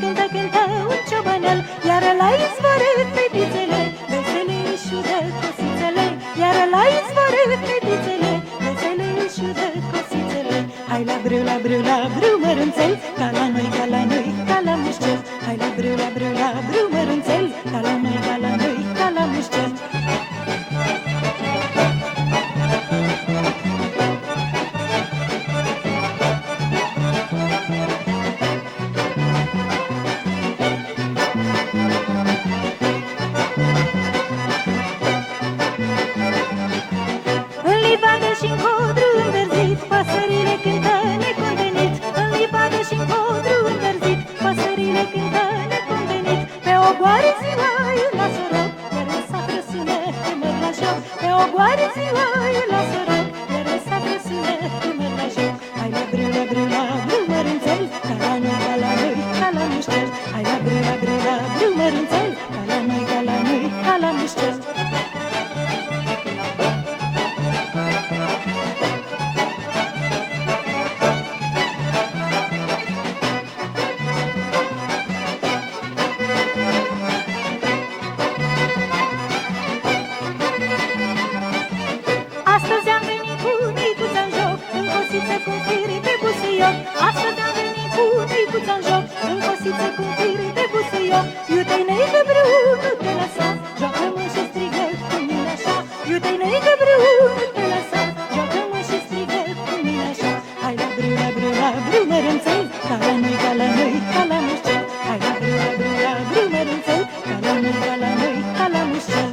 cântă, cântă un ciobănel, iar la izvorât fetițele, vesele își udă cosițele, iar la izvorât fetițele, vesele își udă cosițele. Hai la bru, mărunțel, ca la noi, ca la noi, ca la mușcel. Hai la bru, mărunțel, ca la noi, ca la noi, ca la mușcel. În livadă și-n codru înverzit, păsările cântă neconvenit. În livadă și-n codru înverzit, păsările cântă neconvenit. Pe ogoare ziua îi la soroc, iar în satră sună temăr la joc. Pe ogoare ziua îi la soroc, iar în satră sună temăr la joc. Hai la bru, mărunțel, ca la noi, ca la noi, ca la muștel. Hai la bru, mărunțel, ca la noi, ca la noi, ca la muștel. Astăzi am venit cu micuța-n joc, în cosiță cu fire pe busuioc. Astăzi am venit cu micuța-n joc, în cosiță cu fire pe busuioc. Iute-i neică brâu, nu te lăsa, joacă-mă și strigă cu mine așa. Iute-i neică brâu, nu te lăsa, joacă-mă și strigă cu mine așa. Hai la bru, mărunțel, ca la noi, ca la noi, ca la mușcel. Hai la bru, mărunțel, ca la noi, ca la noi, ca la mușcel.